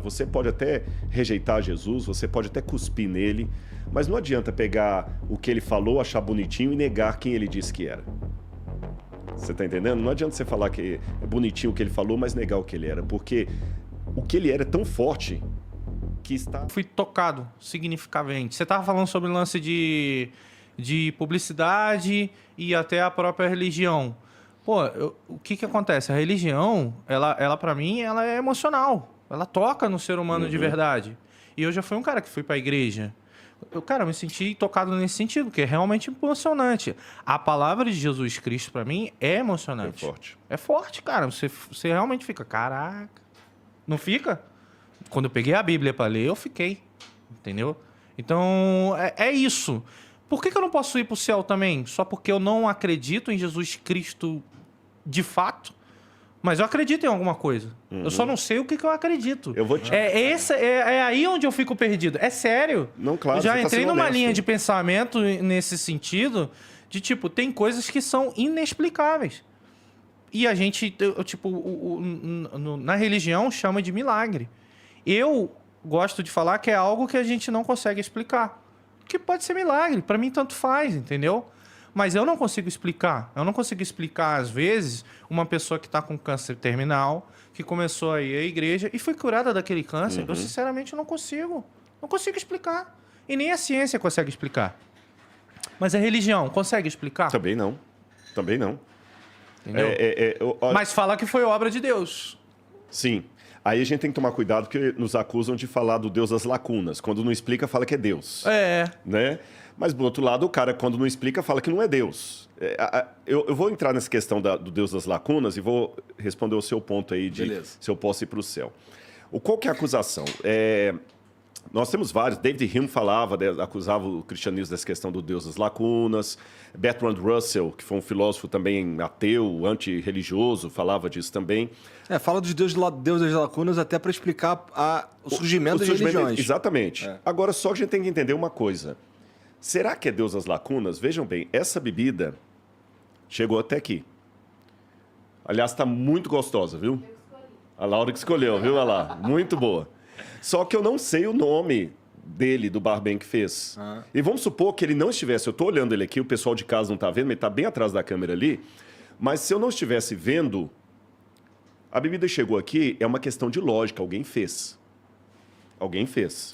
Você pode até rejeitar Jesus, você pode até cuspir nele, mas não adianta pegar o que ele falou, achar bonitinho e negar quem ele disse que era. Você tá entendendo? Não adianta você falar que é bonitinho o que ele falou, mas negar o que ele era, porque o que ele era é tão forte que está... Fui tocado significativamente. Você estava falando sobre o lance de publicidade e até a própria religião. Pô, o que acontece? A religião, ela para mim, ela é emocional. Ela toca no ser humano de verdade. E eu já fui um cara que fui para a igreja. Eu me senti tocado nesse sentido, porque é realmente emocionante. A palavra de Jesus Cristo, para mim, é emocionante. É forte. É forte, cara. Você realmente fica, caraca. Não fica? Quando eu peguei a Bíblia para ler, eu fiquei. Entendeu? Então, é isso. Por que eu não posso ir para o céu também? Só porque eu não acredito em Jesus Cristo de fato? Mas eu acredito em alguma coisa. Eu só não sei o que eu acredito. Eu vou te... É aí onde eu fico perdido. É sério. Não, claro, eu já você tá entrei sendo numa honesto. linha de pensamento nesse sentido de, tipo, tem coisas que são inexplicáveis. E a gente, na religião, chama de milagre. Eu gosto de falar que é algo que a gente não consegue explicar. Que pode ser milagre. Para mim, tanto faz, entendeu? Mas eu não consigo explicar. Eu não consigo explicar, às vezes, uma pessoa que está com câncer terminal, que começou a ir à igreja e foi curada daquele câncer. Eu, sinceramente, não consigo. Não consigo explicar. E nem a ciência consegue explicar. Mas a religião consegue explicar? Também não. Também não. Entendeu? Mas fala que foi obra de Deus. Sim. Aí a gente tem que tomar cuidado porque nos acusam de falar do Deus das lacunas. Quando não explica, fala que é Deus. Né? Mas, do outro lado, o cara, quando não explica, fala que não é Deus. Eu vou entrar nessa questão do Deus das lacunas e vou responder o seu ponto aí de se eu posso ir para o céu. Qual que é a acusação? Nós temos vários. David Hume acusava o cristianismo dessa questão do Deus das lacunas. Bertrand Russell, que foi um filósofo também ateu, antirreligioso, falava disso também. Fala dos Deus das lacunas até para explicar o surgimento das religiões. Exatamente. Agora, só que a gente tem que entender uma coisa. Será que é Deus das lacunas? Vejam bem, essa bebida chegou até aqui. Aliás, está muito gostosa, viu? A Laura que escolheu, viu? Olha lá, muito boa. Só que eu não sei o nome dele, do barman que fez. E vamos supor que ele não estivesse... Eu estou olhando ele aqui, o pessoal de casa não está vendo, ele está bem atrás da câmera ali. Mas se eu não estivesse vendo, a bebida chegou aqui, é uma questão de lógica, alguém fez. Alguém fez.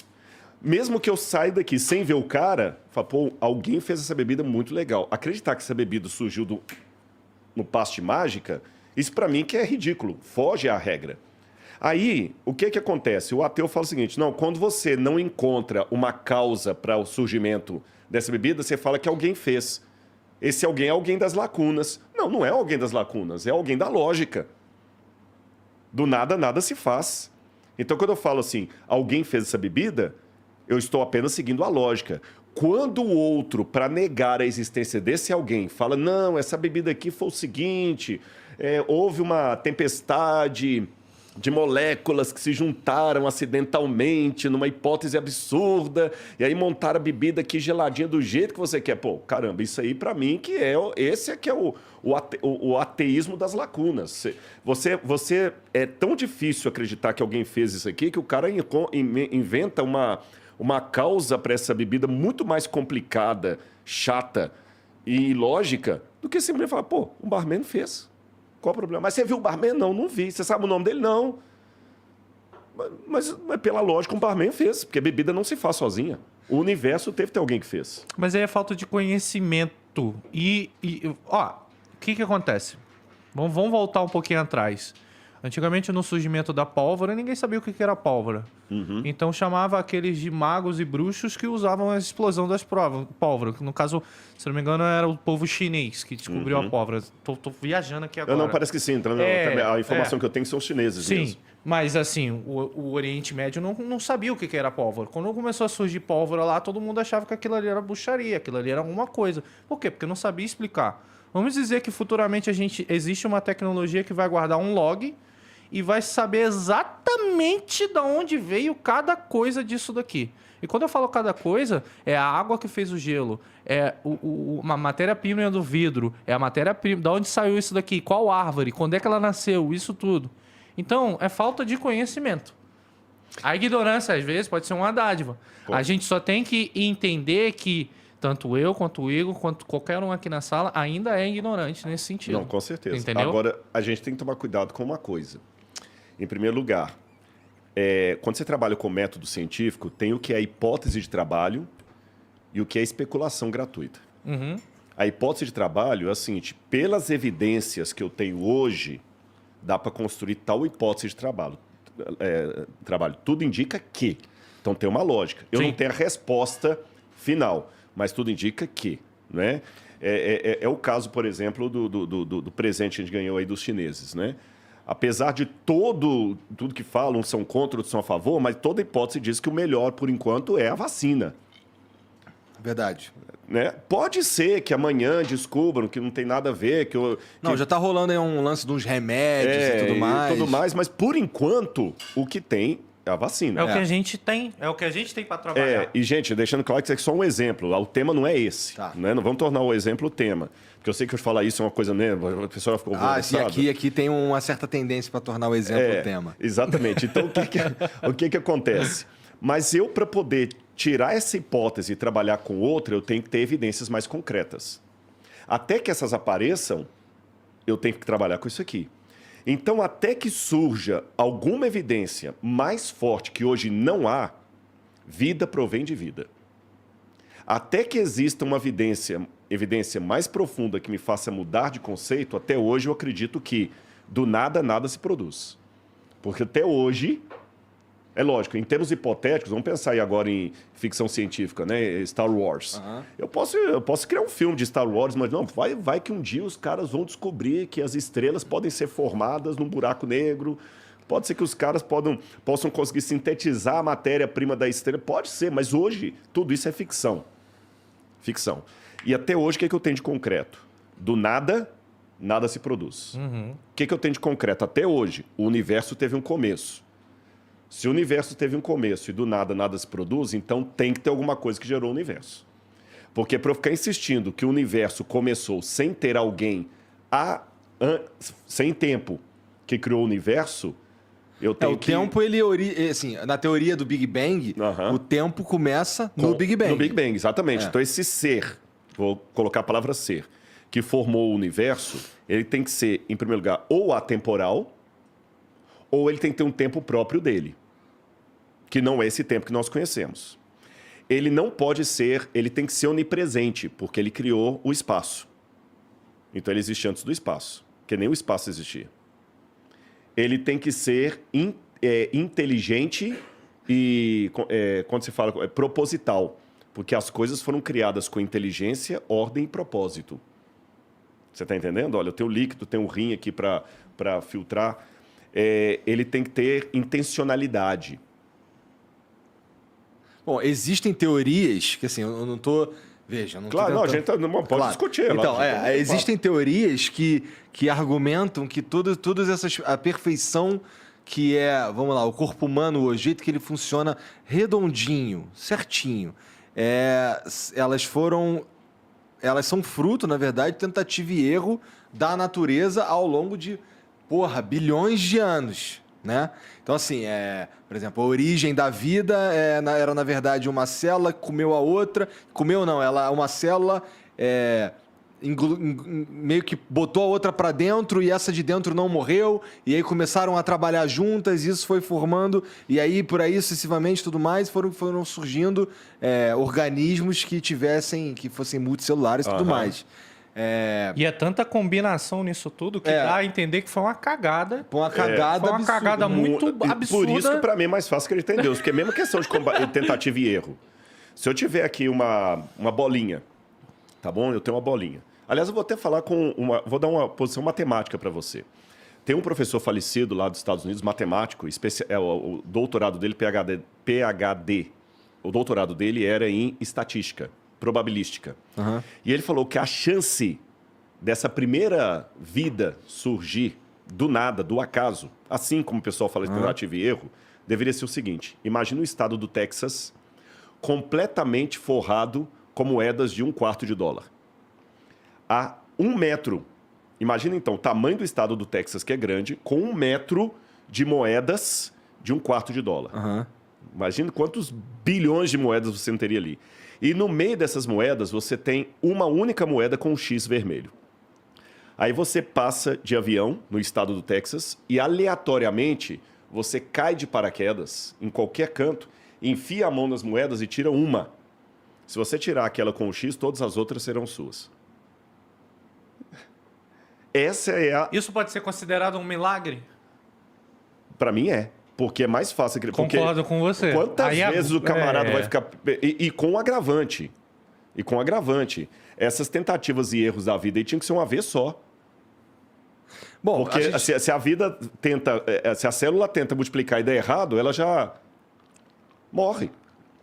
Mesmo que eu saia daqui sem ver o cara, falo, pô, alguém fez essa bebida muito legal. Acreditar que essa bebida surgiu no passe de mágica, isso para mim que é ridículo, foge à regra. Aí, o que acontece? O ateu fala o seguinte, não, quando você não encontra uma causa para o surgimento dessa bebida, você fala que alguém fez. Esse alguém é alguém das lacunas. Não, não é alguém das lacunas, é alguém da lógica. Do nada, nada se faz. Então, quando eu falo assim, alguém fez essa bebida, eu estou apenas seguindo a lógica. Quando o outro, para negar a existência desse alguém, fala, não, essa bebida aqui foi o seguinte, houve uma tempestade de moléculas que se juntaram acidentalmente numa hipótese absurda, e aí montaram a bebida aqui geladinha do jeito que você quer. Pô, caramba, isso aí para mim que esse é que é o ateísmo das lacunas. Você é tão difícil acreditar que alguém fez isso aqui que o cara inventa uma causa para essa bebida muito mais complicada, chata e lógica do que simplesmente falar, pô, o barman fez. Qual o problema? Mas você viu o barman? Não, não vi. Você sabe o nome dele? Não. Mas pela lógica, um barman fez, porque a bebida não se faz sozinha. O universo teve que ter alguém que fez. Mas aí é falta de conhecimento. O que acontece? Vamos voltar um pouquinho atrás. Antigamente, no surgimento da pólvora, ninguém sabia o que era pólvora. Então, chamava aqueles de magos e bruxos que usavam a explosão das pólvora. No caso, se não me engano, era o povo chinês que descobriu a pólvora. Tô viajando aqui agora. Não, parece que sim. Então, a informação que eu tenho são os chineses mesmo. Sim, mas assim, o Oriente Médio não sabia o que era pólvora. Quando começou a surgir pólvora lá, todo mundo achava que aquilo ali era bruxaria, aquilo ali era alguma coisa. Por quê? Porque não sabia explicar. Vamos dizer que futuramente existe uma tecnologia que vai guardar um log e vai saber exatamente de onde veio cada coisa disso daqui. E quando eu falo cada coisa, é a água que fez o gelo, é uma matéria-prima do vidro, é a matéria-prima, de onde saiu isso daqui, qual árvore, quando é que ela nasceu, isso tudo. Então, é falta de conhecimento. A ignorância, às vezes, pode ser uma dádiva. Pô. A gente só tem que entender que tanto eu, quanto o Igor, quanto qualquer um aqui na sala, ainda é ignorante nesse sentido. Não, com certeza. Entendeu? Agora, a gente tem que tomar cuidado com uma coisa. Em primeiro lugar, quando você trabalha com método científico, tem o que é hipótese de trabalho e o que é especulação gratuita. Uhum. A hipótese de trabalho é a seguinte: pelas evidências que eu tenho hoje, dá para construir tal hipótese de trabalho. Tudo indica que. Então tem uma lógica. Eu Sim. não tenho a resposta final, mas tudo indica que. Né? É o caso, por exemplo, do presente que a gente ganhou aí dos chineses. Né? Apesar de tudo que falam, uns são contra, outros são a favor, mas toda hipótese diz que o melhor, por enquanto, é a vacina. Verdade. Né? Pode ser que amanhã descubram que não tem nada a ver, Não, já tá rolando aí um lance de uns remédios e tudo mais. mas por enquanto o que tem é a vacina. É o que a gente tem. É o que a gente tem para trabalhar. E, gente, deixando claro que isso é só um exemplo. O tema não é esse. Tá. Né? Não vamos tornar o exemplo o tema. Porque eu sei que eu falar isso é uma coisa, né? A pessoa ficou Sim, aqui tem uma certa tendência para tornar o exemplo o tema. Exatamente. Então, o que acontece? Mas eu, para poder tirar essa hipótese e trabalhar com outra, eu tenho que ter evidências mais concretas. Até que essas apareçam, eu tenho que trabalhar com isso aqui. Então, até que surja alguma evidência mais forte que hoje não há, vida provém de vida. Até que exista uma evidência mais profunda que me faça mudar de conceito, até hoje eu acredito que do nada, nada se produz. Porque até hoje, é lógico, em termos hipotéticos, vamos pensar aí agora em ficção científica, né? Star Wars. Uhum. Eu posso criar um filme de Star Wars, mas não, vai que um dia os caras vão descobrir que as estrelas podem ser formadas num buraco negro. Pode ser que os caras possam conseguir sintetizar a matéria-prima da estrela. Pode ser, mas hoje tudo isso é ficção. Ficção. E até hoje, o que eu tenho de concreto? Do nada, nada se produz. Uhum. O que eu tenho de concreto? Até hoje, o universo teve um começo. Se o universo teve um começo e do nada nada se produz, então tem que ter alguma coisa que gerou o universo. Porque para eu ficar insistindo que o universo começou sem ter alguém sem tempo que criou o universo, eu tenho que... tempo, assim, na teoria do Big Bang, o tempo começa no Big Bang. No Big Bang, exatamente. É. Então esse ser, vou colocar a palavra ser, que formou o universo, ele tem que ser, em primeiro lugar, ou atemporal, ou ele tem que ter um tempo próprio dele, que não é esse tempo que nós conhecemos. Ele não pode ser, ele tem que ser onipresente, porque ele criou o espaço. Então ele existe antes do espaço, porque nem o espaço existia. Ele tem que ser inteligente e, quando se fala, proposital, porque as coisas foram criadas com inteligência, ordem e propósito. Você está entendendo? Olha, eu tenho líquido, tenho um rim aqui para filtrar. Ele tem que ter intencionalidade. Bom, existem teorias que, assim, eu não tô... Veja, eu não Claro, tô não, a gente não pode discutir. Então, existem teorias que argumentam que todas essas... A perfeição que é, vamos lá, o corpo humano, o jeito que ele funciona redondinho, certinho, elas são fruto, na verdade, de tentativa e erro da natureza ao longo de, bilhões de anos, né? Então, assim, por exemplo, a origem da vida era, na verdade, uma célula que comeu a outra. Comeu não, uma célula meio que botou a outra para dentro e essa de dentro não morreu. E aí começaram a trabalhar juntas, isso foi formando. E aí, por aí, sucessivamente, tudo mais, foram surgindo organismos que fossem multicelulares e tudo mais. E é tanta combinação nisso tudo que dá a entender que foi uma cagada. Foi uma cagada Foi uma cagada muito absurda. Por isso que para mim é mais fácil acreditar em Deus, porque é a mesma questão de tentativa e erro. Se eu tiver aqui uma bolinha, tá bom? Eu tenho uma bolinha. Aliás, eu vou até falar vou dar uma posição matemática para você. Tem um professor falecido lá dos Estados Unidos, matemático, o doutorado dele, PhD. O doutorado dele era em estatística, probabilística. Uhum. E ele falou que a chance dessa primeira vida surgir do nada, do acaso, assim como o pessoal fala de tentativa e erro, deveria ser o seguinte: imagina o estado do Texas completamente forrado com moedas de $0,25. A 1 metro. Imagina então o tamanho do estado do Texas, que é grande, com 1 metro de moedas de $0,25. Aham. Imagina quantos bilhões de moedas você não teria ali. E no meio dessas moedas, você tem uma única moeda com um X vermelho. Aí você passa de avião no estado do Texas e, aleatoriamente, você cai de paraquedas em qualquer canto, enfia a mão nas moedas e tira uma. Se você tirar aquela com o X, todas as outras serão suas. Essa é a... Isso pode ser considerado um milagre? Pra mim é. Porque é mais fácil... Porque Concordo com você. quantas Aí vezes o camarada vai ficar... E com agravante. E com agravante. Essas tentativas e erros da vida aí tinham que ser uma vez só. Bom, Porque se a vida tenta... Se a célula tenta multiplicar e der errado, ela já morre.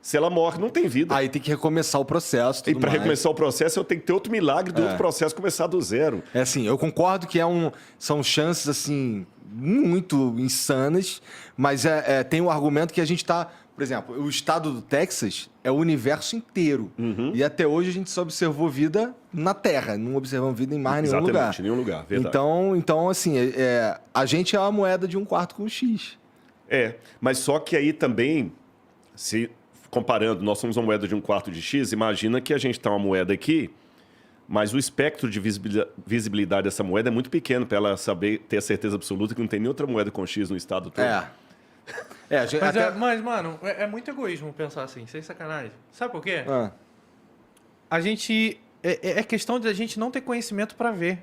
Se ela morre, não tem vida. aí tem que recomeçar o processo. E Tudo para mais. recomeçar o processo, eu tenho que ter outro milagre do outro processo começar do zero. É assim, eu concordo que são chances assim muito insanas, mas tem um argumento que a gente está, por exemplo, o estado do Texas é o universo inteiro. E até hoje a gente só observou vida na Terra, não observamos vida em mais nenhum lugar. Exatamente, em nenhum lugar, verdade. Então assim, a gente é uma moeda de $0,25 com X. Mas só que aí também, se comparando, nós somos uma moeda de $0,25 de X, imagina que a gente está uma moeda aqui, mas o espectro de visibilidade dessa moeda é muito pequeno para ela ter a certeza absoluta que não tem nem outra moeda com X no estado todo. Mas, mano, é muito egoísmo pensar assim, sem sacanagem. Sabe por quê? Ah, A gente... É questão de a gente não ter conhecimento para ver.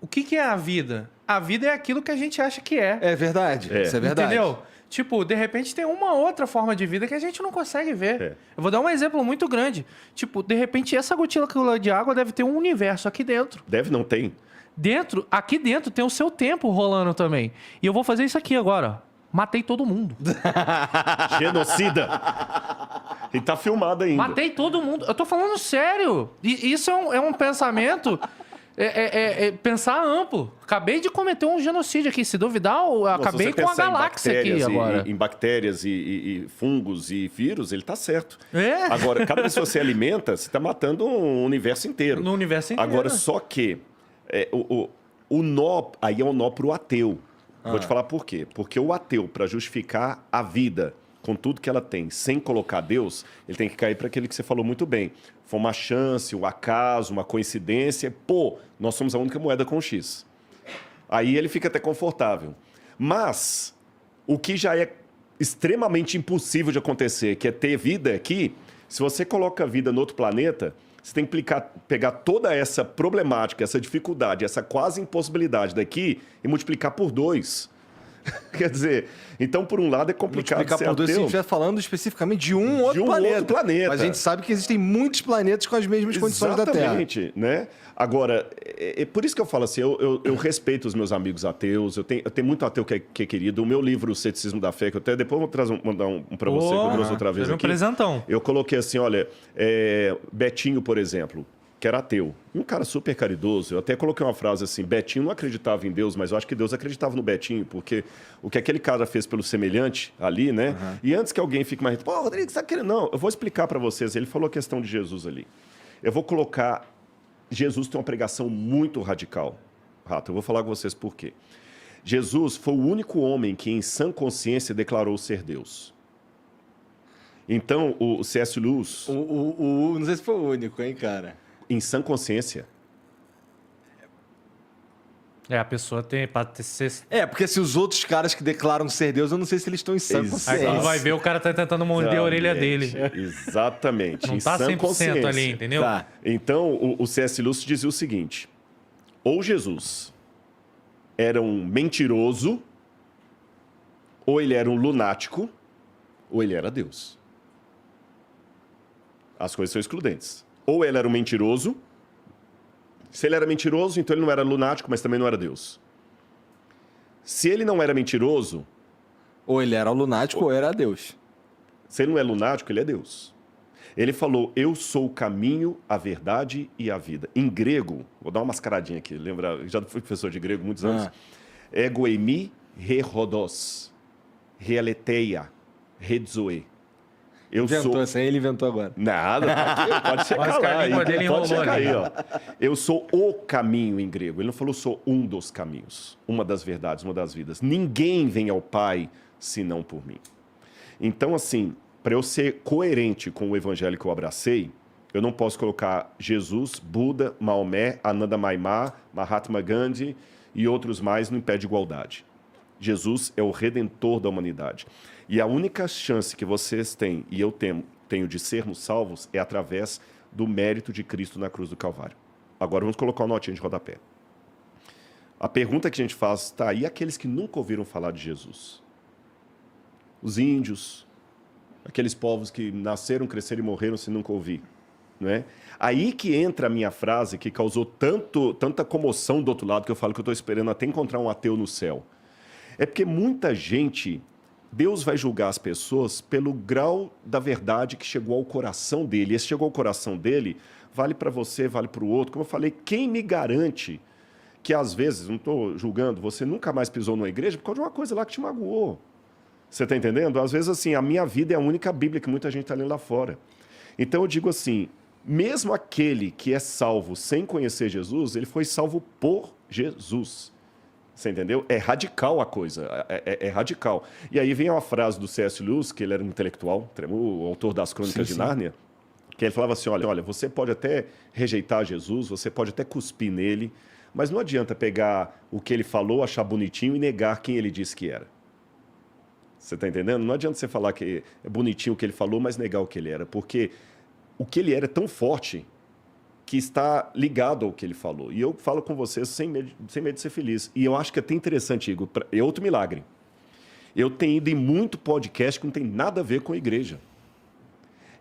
O que é a vida? A vida é aquilo que a gente acha que é. é verdade, isso é verdade. Entendeu? Tipo, de repente tem uma outra forma de vida que a gente não consegue ver. É. Eu vou dar um exemplo muito grande. Tipo, de repente essa gotícula de água deve ter um universo aqui dentro. Deve, não tem. Aqui dentro tem o seu tempo rolando também. E eu vou fazer isso aqui agora. Matei todo mundo. Genocida. E tá filmado ainda. Matei todo mundo. Eu tô falando sério. E isso é um pensamento... pensar amplo. Acabei de cometer um genocídio aqui. Se duvidar, eu acabei Se você com a pensar em galáxia aqui bactérias agora. Em bactérias e fungos e vírus, ele tá certo. É. Agora, cada vez que você alimenta, você tá matando um universo inteiro. No universo inteiro. Agora, só que o nó, aí é um nó pro ateu. Vou te falar por quê. Porque o ateu, para justificar a vida com tudo que ela tem, sem colocar Deus, ele tem que cair para aquele que você falou muito bem. Foi uma chance, um acaso, uma coincidência. Pô, nós somos a única moeda com X. Aí ele fica até confortável. Mas o que já é extremamente impossível de acontecer, que é ter vida aqui, se você coloca vida no outro planeta, você tem que pegar toda essa problemática, essa dificuldade, essa quase impossibilidade daqui e multiplicar por 2. Quer dizer, então, por um lado, é complicado Multiplicar ser por 2 se a ateu. gente estiver falando especificamente de um outro planeta. Mas a gente sabe que existem muitos planetas com as mesmas condições da Terra. Exatamente, né? Agora, é por isso que eu falo assim, eu respeito os meus amigos ateus, eu tenho muito ateu que é querido. O meu livro, O Ceticismo da Fé, que eu até depois vou mandar um para você, que eu trouxe outra vez um aqui. presentão. Eu coloquei assim, olha, Betinho, por exemplo, que era ateu, um cara super caridoso. Eu até coloquei uma frase assim, Betinho não acreditava em Deus, mas eu acho que Deus acreditava no Betinho, porque o que aquele cara fez pelo semelhante ali, né? E antes que alguém fique mais... Pô, Rodrigo, você tá querendo? Não, eu vou explicar para vocês. Ele falou a questão de Jesus ali. Eu vou colocar... Jesus tem uma pregação muito radical. Rato, eu vou falar com vocês por quê. Jesus foi o único homem que, em sã consciência, declarou ser Deus. Então, o C.S. Lewis... Não sei se foi o único, hein, cara? Em sã consciência. A pessoa tem pra ser... Porque se os outros caras que declaram ser Deus, eu não sei se eles estão em sã Exato. consciência. Aí quando vai ver, o cara tá tentando morder a orelha dele. Exatamente. Não em tá sã 100% consciência. ali, entendeu? Tá. Então, o C.S. Lewis dizia o seguinte: ou Jesus era um mentiroso, ou ele era um lunático, ou ele era Deus. As coisas são excludentes. Ou ele era um mentiroso. Se ele era mentiroso, então ele não era lunático, mas também não era Deus. Se ele não era mentiroso... Ou ele era o lunático ou era Deus. Se ele não é lunático, ele é Deus. Ele falou, eu sou o caminho, a verdade e a vida. Em grego, vou dar uma mascaradinha aqui, lembra? Já fui professor de grego há muitos anos. Ego eimi re rhodos, realetheia, redzoe. Inventou, essa aí ele inventou agora. Nada, pode checar Quase que a lá. língua dele Pode enrolou checar ali. aí, ó. Eu sou o caminho em grego. Ele não falou sou um dos caminhos, uma das verdades, uma das vidas. Ninguém vem ao Pai senão por mim. Então, assim, para eu ser coerente com o evangelho que eu abracei, eu não posso colocar Jesus, Buda, Maomé, Ananda Maimá, Mahatma Gandhi e outros mais no pé de igualdade. Jesus é o redentor da humanidade. E a única chance que vocês têm, e eu tenho de sermos salvos, é através do mérito de Cristo na cruz do Calvário. Agora vamos colocar uma notinha de rodapé. A pergunta que a gente faz, tá, e aqueles que nunca ouviram falar de Jesus? Os índios, aqueles povos que nasceram, cresceram e morreram sem nunca ouvir. Não é? Aí que entra a minha frase que causou tanta comoção do outro lado, que eu falo que eu estou esperando até encontrar um ateu no céu. É porque muita gente, Deus vai julgar as pessoas pelo grau da verdade que chegou ao coração dele. E esse chegou ao coração dele, vale para você, vale para o outro. Como eu falei, quem me garante que às vezes, não estou julgando, você nunca mais pisou numa igreja por causa de uma coisa lá que te magoou? Você está entendendo? Às vezes, assim, a minha vida é a única Bíblia que muita gente está lendo lá fora. Então eu digo assim, mesmo aquele que é salvo sem conhecer Jesus, ele foi salvo por Jesus. Você entendeu? É radical a coisa, é radical. E aí vem uma frase do C.S. Lewis, que ele era um intelectual, o autor das Crônicas de Nárnia, que ele falava assim, olha, você pode até rejeitar Jesus, você pode até cuspir nele, mas não adianta pegar o que ele falou, achar bonitinho e negar quem ele disse que era. Você está entendendo? Não adianta você falar que é bonitinho o que ele falou, mas negar o que ele era, porque o que ele era é tão forte que está ligado ao que ele falou. E eu falo com vocês sem medo de ser feliz. E eu acho que é até interessante, Igor, é outro milagre. Eu tenho ido em muito podcast que não tem nada a ver com a igreja.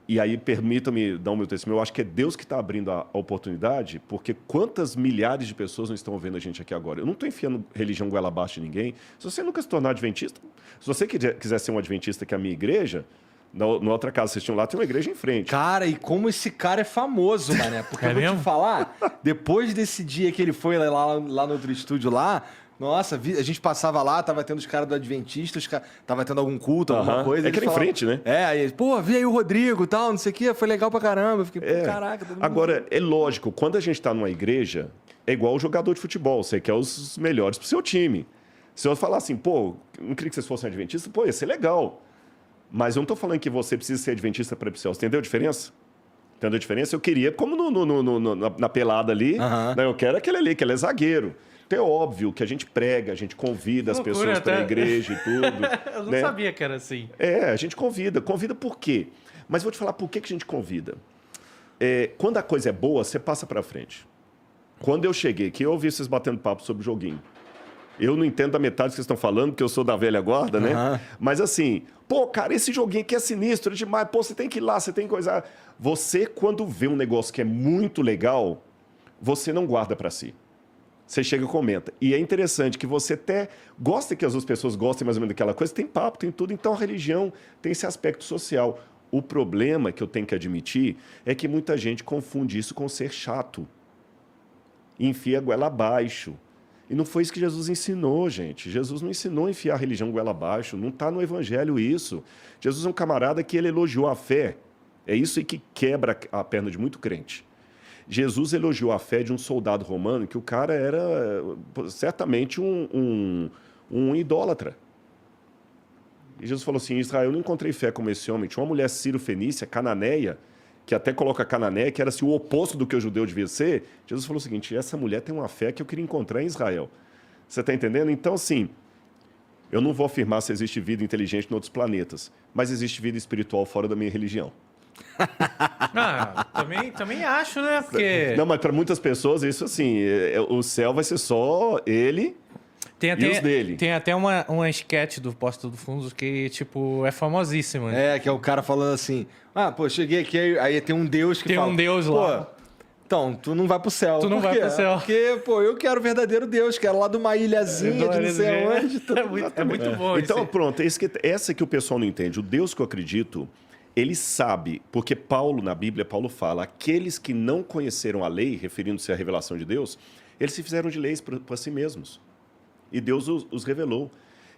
E aí, permita-me dar o meu testemunho, eu acho que é Deus que está abrindo a oportunidade, porque quantas milhares de pessoas não estão ouvindo a gente aqui agora? Eu não estou enfiando religião goela abaixo de ninguém. Se você nunca se tornar adventista, se você quiser ser um adventista que é a minha igreja, na outra casa que vocês tinham lá, tem uma igreja em frente. Cara, e como esse cara é famoso, mané. Porque eu vou te falar, depois desse dia que ele foi lá no outro estúdio lá, nossa, a gente passava lá, tava tendo os caras do Adventista, tava tendo algum culto, alguma coisa. É que era em frente, né? É, aí, pô, vi aí o Rodrigo e tal, não sei o quê, foi legal pra caramba. Eu fiquei, pô, caraca. Todo mundo... Agora, é lógico, quando a gente está numa igreja, é igual o jogador de futebol, você quer os melhores pro seu time. Se eu falar assim, pô, não queria que vocês fossem adventistas, pô, ia ser legal. Mas eu não estou falando que você precisa ser adventista para ir pro céu. Você entendeu a diferença? Entendeu a diferença? Eu queria, como na pelada ali, né, eu quero aquele ali, que ele é zagueiro. Então é óbvio que a gente prega, a gente convida as pessoas para a igreja e tudo. Eu não sabia que era assim. A gente convida. Convida por quê? Mas vou te falar por que a gente convida. Quando a coisa é boa, você passa para frente. Quando eu cheguei aqui, eu ouvi vocês batendo papo sobre o joguinho. Eu não entendo a metade que vocês estão falando, porque eu sou da velha guarda, né? Mas assim, pô, cara, esse joguinho aqui é sinistro demais. Pô, você tem que ir lá, você tem que coisar. Você, quando vê um negócio que é muito legal, você não guarda para si. Você chega e comenta. E é interessante que você até gosta que as outras pessoas gostem mais ou menos daquela coisa. Tem papo, tem tudo. Então, a religião tem esse aspecto social. O problema que eu tenho que admitir é que muita gente confunde isso com ser chato. Enfia a goela abaixo. E não foi isso que Jesus ensinou, gente. Jesus não ensinou a enfiar a religião goela abaixo. Não está no evangelho isso. Jesus é um camarada que ele elogiou a fé. É isso aí que quebra a perna de muito crente. Jesus elogiou a fé de um soldado romano que o cara era certamente um idólatra. E Jesus falou assim, em Israel eu não encontrei fé como esse homem. Tinha uma mulher sírio-fenícia, cananeia, que até coloca Canané, que era assim, o oposto do que o judeu devia ser. Jesus falou o seguinte, essa mulher tem uma fé que eu queria encontrar em Israel. Você está entendendo? Então, assim, eu não vou afirmar se existe vida inteligente em outros planetas, mas existe vida espiritual fora da minha religião. Também acho, né? Porque... Não, mas para muitas pessoas, isso assim, o céu vai ser só ele... e os dele. Tem até uma sketch do Porta do Fundos que, tipo, é famosíssima. Né? Que é o cara falando assim, pô, cheguei aqui, aí tem um Deus que tem fala... Tem um Deus lá. Pô, então, tu não vai pro céu. Tu não vai pro céu. Porque, pô, eu quero o verdadeiro Deus, quero lá de uma ilhazinha de não sei onde. É muito bom isso. Então, pronto, essa que o pessoal não entende. O Deus que eu acredito, ele sabe, porque Paulo, na Bíblia, Paulo fala, aqueles que não conheceram a lei, referindo-se à revelação de Deus, eles se fizeram de leis para si mesmos. E Deus os revelou.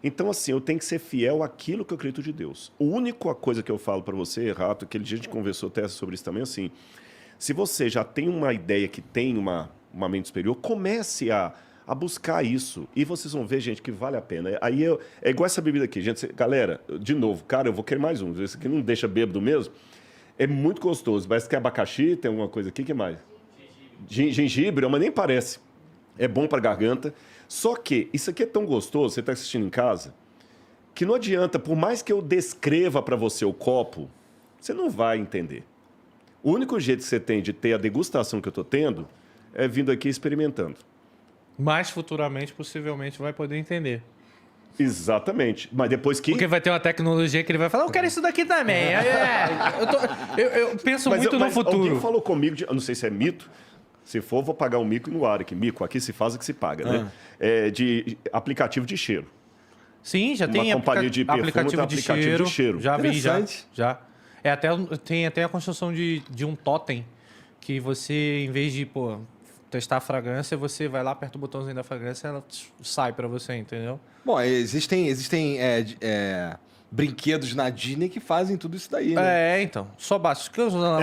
Então, assim, eu tenho que ser fiel àquilo que eu acredito de Deus. A única coisa que eu falo para você, Rato, aquele dia a gente conversou até sobre isso também, assim, se você já tem uma ideia que tem uma mente superior, comece a buscar isso. E vocês vão ver, gente, que vale a pena. Aí é igual essa bebida aqui, gente. Galera, de novo, cara, eu vou querer mais um. Esse aqui não deixa bêbado mesmo. É muito gostoso. Parece que é abacaxi, tem alguma coisa aqui, o que mais? Gengibre, mas nem parece. É bom para garganta. Só que isso aqui é tão gostoso, você está assistindo em casa, que não adianta, por mais que eu descreva para você o copo, você não vai entender. O único jeito que você tem de ter a degustação que eu estou tendo é vindo aqui experimentando. Mas futuramente, possivelmente, vai poder entender. Exatamente. Mas depois que... Porque vai ter uma tecnologia que ele vai falar, eu quero isso daqui também. Eu penso muito no futuro. Alguém falou comigo, eu não sei se é mito, se for, vou pagar um mico no ar aqui. Mico, aqui se faz o que se paga, né? De aplicativo de cheiro. Sim, já tem companhia de perfume, aplicativo de cheiro. Já vi, já. Tem até a construção de um totem que você, em vez de testar a fragrância, você vai lá, aperta o botãozinho da fragrância e ela sai pra você, entendeu? Bom, existem brinquedos na Disney que fazem tudo isso daí, né? Então. Só basta.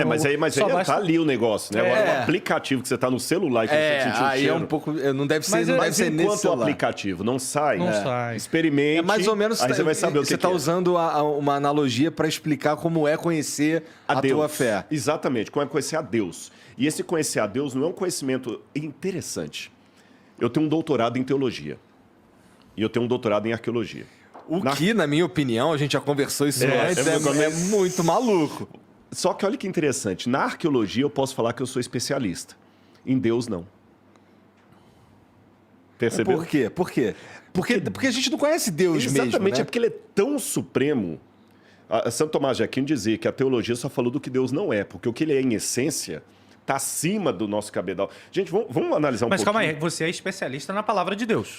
Mas aí tá ali o negócio, né? Agora, o aplicativo que você tá no celular e que você sentiu o cheiro... é um pouco... Não deve ser, mas enquanto o aplicativo não sai, experimente, mais ou menos, aí você vai saber o que você está usando uma analogia para explicar como é conhecer a tua fé. Exatamente, como é conhecer a Deus. E esse conhecer a Deus não é um conhecimento interessante. Eu tenho um doutorado em teologia. E eu tenho um doutorado em arqueologia. Que, na minha opinião, a gente já conversou isso antes, é muito maluco. Só que olha que interessante. Na arqueologia eu posso falar que eu sou especialista. Em Deus, não. Percebeu? Por quê? Porque a gente não conhece Deus mesmo, exatamente, né? é porque ele é tão supremo. Santo Tomás de Aquino dizia que a teologia só falou do que Deus não é, porque o que ele é em essência está acima do nosso cabedal. Gente, vamos analisar um pouquinho. Mas calma aí, você é especialista na palavra de Deus.